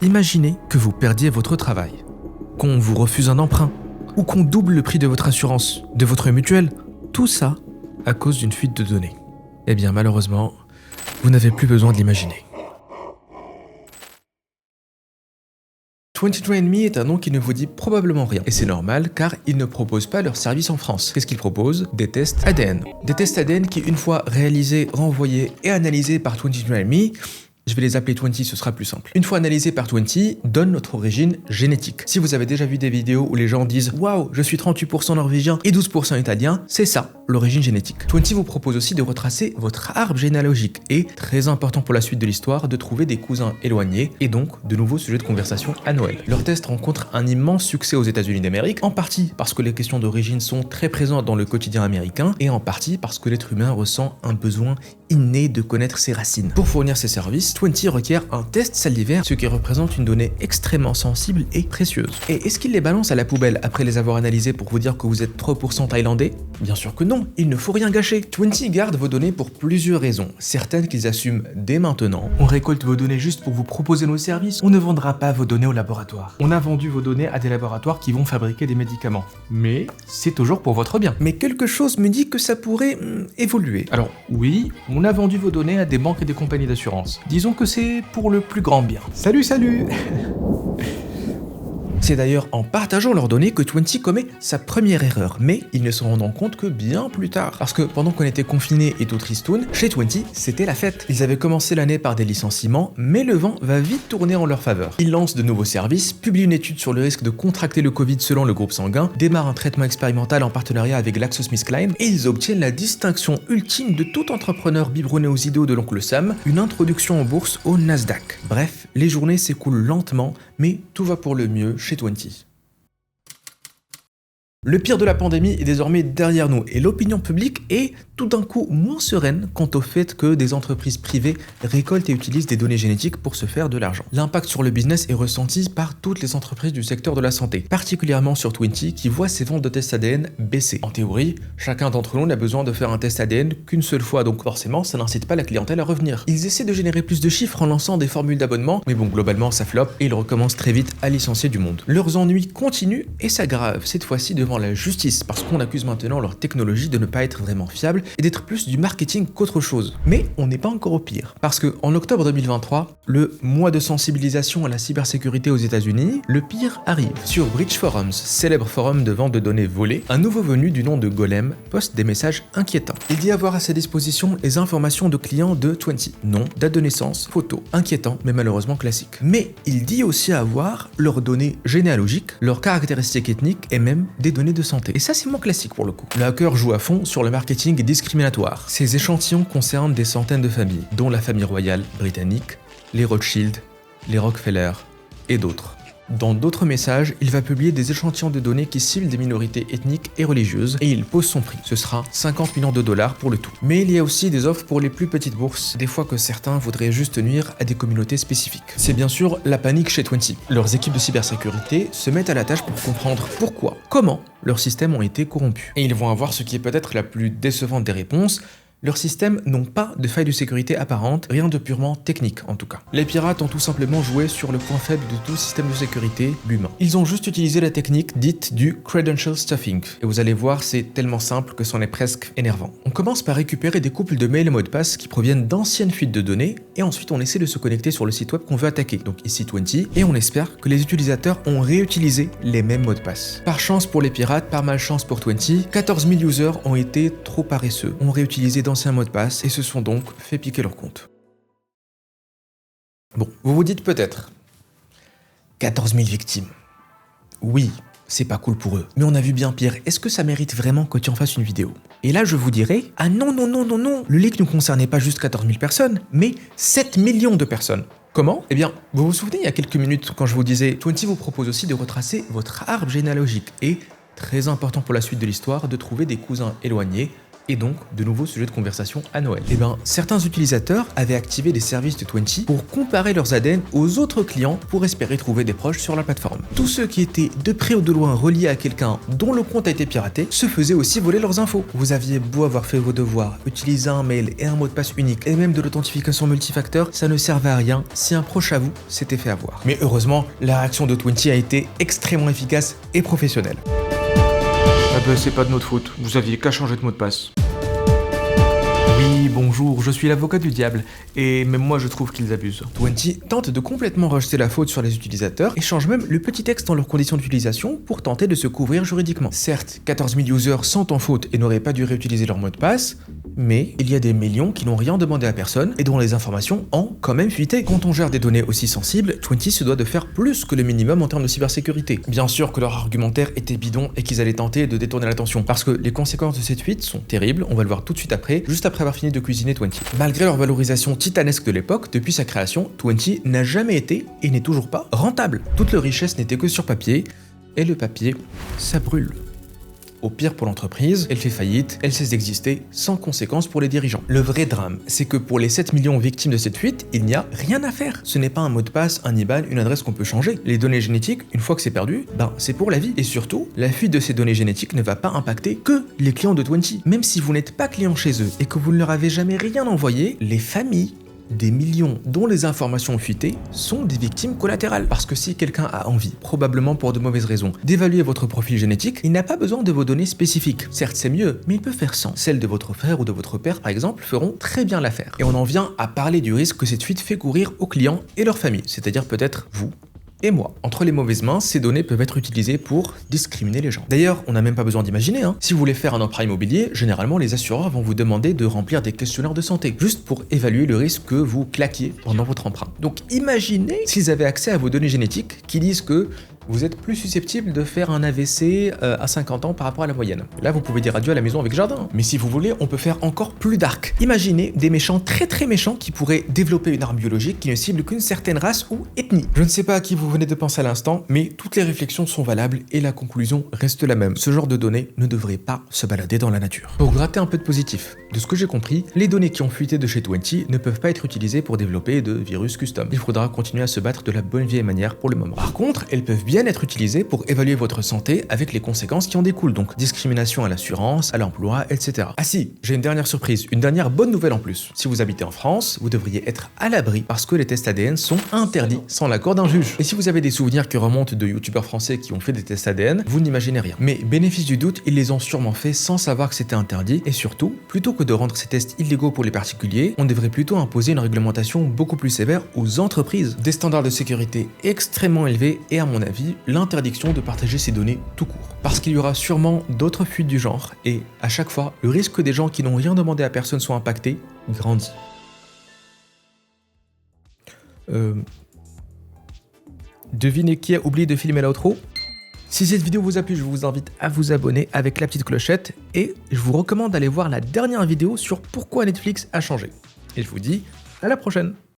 Imaginez que vous perdiez votre travail, qu'on vous refuse un emprunt, ou qu'on double le prix de votre assurance, de votre mutuelle. Tout ça à cause d'une fuite de données. Eh bien malheureusement, vous n'avez plus besoin de l'imaginer. 23andMe est un nom qui ne vous dit probablement rien. Et c'est normal car ils ne proposent pas leur service en France. Qu'est-ce qu'ils proposent? Des tests ADN. Des tests ADN qui, une fois réalisés, renvoyés et analysés par 23andMe, je vais les appeler 20, ce sera plus simple. Une fois analysés par 20, donnent notre origine génétique. Si vous avez déjà vu des vidéos où les gens disent « Waouh, je suis 38% norvégien et 12% italien », c'est ça, l'origine génétique. 20 vous propose aussi de retracer votre arbre généalogique et, très important pour la suite de l'histoire, de trouver des cousins éloignés et donc de nouveaux sujets de conversation à Noël. Leur test rencontre un immense succès aux États-Unis d'Amérique, en partie parce que les questions d'origine sont très présentes dans le quotidien américain et en partie parce que l'être humain ressent un besoin inné de connaître ses racines. Pour fournir ces services, 20 requiert un test salivaire, ce qui représente une donnée extrêmement sensible et précieuse. Et est-ce qu'il les balance à la poubelle après les avoir analysés pour vous dire que vous êtes 3% thaïlandais? Bien sûr que non, il ne faut rien gâcher. 20 garde vos données pour plusieurs raisons, certaines qu'ils assument dès maintenant. On récolte vos données juste pour vous proposer nos services, on ne vendra pas vos données au laboratoire. On a vendu vos données à des laboratoires qui vont fabriquer des médicaments. Mais c'est toujours pour votre bien. Mais quelque chose me dit que ça pourrait évoluer. Alors oui, on a vendu vos données à des banques et des compagnies d'assurance. Disons que c'est pour le plus grand bien. Salut C'est d'ailleurs en partageant leurs données que 20 commet sa première erreur, mais ils ne se rendent compte que bien plus tard. Parce que pendant qu'on était confinés et tout tristoun, chez 20, c'était la fête. Ils avaient commencé l'année par des licenciements, mais le vent va vite tourner en leur faveur. Ils lancent de nouveaux services, publient une étude sur le risque de contracter le Covid selon le groupe sanguin, démarrent un traitement expérimental en partenariat avec GlaxoSmithKline, et ils obtiennent la distinction ultime de tout entrepreneur biberonné aux idéaux de l'oncle Sam, une introduction en bourse au Nasdaq. Bref, les journées s'écoulent lentement, mais tout va pour le mieux chez 20. Le pire de la pandémie est désormais derrière nous et l'opinion publique est tout d'un coup moins sereine quant au fait que des entreprises privées récoltent et utilisent des données génétiques pour se faire de l'argent. L'impact sur le business est ressenti par toutes les entreprises du secteur de la santé, particulièrement sur 20 qui voit ses ventes de tests ADN baisser. En théorie, chacun d'entre nous n'a besoin de faire un test ADN qu'une seule fois, donc forcément ça n'incite pas la clientèle à revenir. Ils essaient de générer plus de chiffres en lançant des formules d'abonnement, mais bon, globalement ça floppe et ils recommencent très vite à licencier du monde. Leurs ennuis continuent et s'aggravent, cette fois-ci devant la justice, parce qu'on accuse maintenant leur technologie de ne pas être vraiment fiable et d'être plus du marketing qu'autre chose. Mais on n'est pas encore au pire, parce que en octobre 2023, le mois de sensibilisation à la cybersécurité aux États-Unis, le pire arrive. Sur Breach Forums, célèbre forum de vente de données volées, un nouveau venu du nom de Golem poste des messages inquiétants. Il dit avoir à sa disposition les informations de clients de 20, nom, date de naissance, photo, inquiétant mais malheureusement classique. Mais il dit aussi avoir leurs données généalogiques, leurs caractéristiques ethniques et même des données de santé. Et ça c'est moins classique pour le coup. Le hacker joue à fond sur le marketing discriminatoire. Ces échantillons concernent des centaines de familles, dont la famille royale britannique, les Rothschild, les Rockefeller et d'autres. Dans d'autres messages, il va publier des échantillons de données qui ciblent des minorités ethniques et religieuses et il pose son prix. Ce sera 50 millions de dollars pour le tout. Mais il y a aussi des offres pour les plus petites bourses, des fois que certains voudraient juste nuire à des communautés spécifiques. C'est bien sûr la panique chez 20. Leurs équipes de cybersécurité se mettent à la tâche pour comprendre pourquoi, comment leurs systèmes ont été corrompus. Et ils vont avoir ce qui est peut-être la plus décevante des réponses. Leurs systèmes n'ont pas de failles de sécurité apparentes, rien de purement technique en tout cas. Les pirates ont tout simplement joué sur le point faible de tout système de sécurité, l'humain. Ils ont juste utilisé la technique dite du credential stuffing. Et vous allez voir, c'est tellement simple que c'en est presque énervant. On commence par récupérer des couples de mails et mots de passe qui proviennent d'anciennes fuites de données, et ensuite on essaie de se connecter sur le site web qu'on veut attaquer, donc ici 20, et on espère que les utilisateurs ont réutilisé les mêmes mots de passe. Par chance pour les pirates, par malchance pour 20, 14 000 users ont été trop paresseux, ont réutilisé d'anciens mots de passe et se sont donc fait piquer leur compte. Bon, vous vous dites peut-être 14 000 victimes. Oui, c'est pas cool pour eux, mais on a vu bien pire. Est-ce que ça mérite vraiment que tu en fasses une vidéo? Et là je vous dirais, ah non, le leak ne concernait pas juste 14 000 personnes, mais 7 millions de personnes. Comment? Eh bien, vous vous souvenez il y a quelques minutes quand je vous disais 20 vous propose aussi de retracer votre arbre généalogique et, très important pour la suite de l'histoire, de trouver des cousins éloignés et donc de nouveaux sujets de conversation à Noël. Et bien, certains utilisateurs avaient activé les services de 20 pour comparer leurs ADN aux autres clients pour espérer trouver des proches sur la plateforme. Tous ceux qui étaient de près ou de loin reliés à quelqu'un dont le compte a été piraté se faisaient aussi voler leurs infos. Vous aviez beau avoir fait vos devoirs, utiliser un mail et un mot de passe unique et même de l'authentification multifacteur, ça ne servait à rien si un proche à vous s'était fait avoir. Mais heureusement, la réaction de 20 a été extrêmement efficace et professionnelle. Ah bah c'est pas de notre faute, vous aviez qu'à changer de mot de passe. Oui, bonjour, je suis l'avocat du diable, et même moi je trouve qu'ils abusent. 20 tente de complètement rejeter la faute sur les utilisateurs et change même le petit texte dans leurs conditions d'utilisation pour tenter de se couvrir juridiquement. Certes, 14 000 users sont en faute et n'auraient pas dû réutiliser leur mot de passe, mais il y a des millions qui n'ont rien demandé à personne et dont les informations ont quand même fuité. Quand on gère des données aussi sensibles, 20 se doit de faire plus que le minimum en termes de cybersécurité. Bien sûr que leur argumentaire était bidon et qu'ils allaient tenter de détourner l'attention, parce que les conséquences de cette fuite sont terribles, on va le voir tout de suite après, juste après avoir fini de cuisiner 20. Malgré leur valorisation titanesque de l'époque, depuis sa création, 20 n'a jamais été, et n'est toujours pas, rentable. Toute leur richesse n'était que sur papier, et le papier, ça brûle. Au pire pour l'entreprise, elle fait faillite, elle cesse d'exister, sans conséquence pour les dirigeants. Le vrai drame, c'est que pour les 7 millions victimes de cette fuite, il n'y a rien à faire. Ce n'est pas un mot de passe, un IBAN, une adresse qu'on peut changer. Les données génétiques, une fois que c'est perdu, c'est pour la vie. Et surtout, la fuite de ces données génétiques ne va pas impacter que les clients de 20. Même si vous n'êtes pas client chez eux et que vous ne leur avez jamais rien envoyé, les familles, des millions dont les informations ont fuité sont des victimes collatérales. Parce que si quelqu'un a envie, probablement pour de mauvaises raisons, d'évaluer votre profil génétique, il n'a pas besoin de vos données spécifiques. Certes, c'est mieux, mais il peut faire sans. Celles de votre frère ou de votre père, par exemple, feront très bien l'affaire. Et on en vient à parler du risque que cette fuite fait courir aux clients et leurs familles, c'est-à-dire peut-être vous et moi. Entre les mauvaises mains, ces données peuvent être utilisées pour discriminer les gens. D'ailleurs, on n'a même pas besoin d'imaginer, Si vous voulez faire un emprunt immobilier, généralement les assureurs vont vous demander de remplir des questionnaires de santé, juste pour évaluer le risque que vous claquiez pendant votre emprunt. Donc imaginez s'ils avaient accès à vos données génétiques qui disent que vous êtes plus susceptible de faire un AVC à 50 ans par rapport à la moyenne. Là, vous pouvez dire adieu à la maison avec jardin. Mais si vous voulez, on peut faire encore plus dark. Imaginez des méchants très méchants qui pourraient développer une arme biologique qui ne cible qu'une certaine race ou ethnie. Je ne sais pas à qui vous venez de penser à l'instant, mais toutes les réflexions sont valables et la conclusion reste la même. Ce genre de données ne devrait pas se balader dans la nature. Pour gratter un peu de positif, de ce que j'ai compris, les données qui ont fuité de chez 20 ne peuvent pas être utilisées pour développer de virus custom. Il faudra continuer à se battre de la bonne vieille manière pour le moment. Par contre, elles peuvent bien être utilisées pour évaluer votre santé avec les conséquences qui en découlent, donc discrimination à l'assurance, à l'emploi, etc. Ah si, j'ai une dernière surprise, une dernière bonne nouvelle en plus. Si vous habitez en France, vous devriez être à l'abri parce que les tests ADN sont interdits sans l'accord d'un juge. Et si vous avez des souvenirs qui remontent de youtubeurs français qui ont fait des tests ADN, vous n'imaginez rien. Mais bénéfice du doute, ils les ont sûrement fait sans savoir que c'était interdit, et surtout, plutôt que de rendre ces tests illégaux pour les particuliers, on devrait plutôt imposer une réglementation beaucoup plus sévère aux entreprises. Des standards de sécurité extrêmement élevés et à mon avis, l'interdiction de partager ces données tout court. Parce qu'il y aura sûrement d'autres fuites du genre, et à chaque fois, le risque que des gens qui n'ont rien demandé à personne soient impactés grandit. Devinez qui a oublié de filmer l'outro ? Si cette vidéo vous a plu, je vous invite à vous abonner avec la petite clochette et je vous recommande d'aller voir la dernière vidéo sur pourquoi Netflix a changé. Et je vous dis à la prochaine.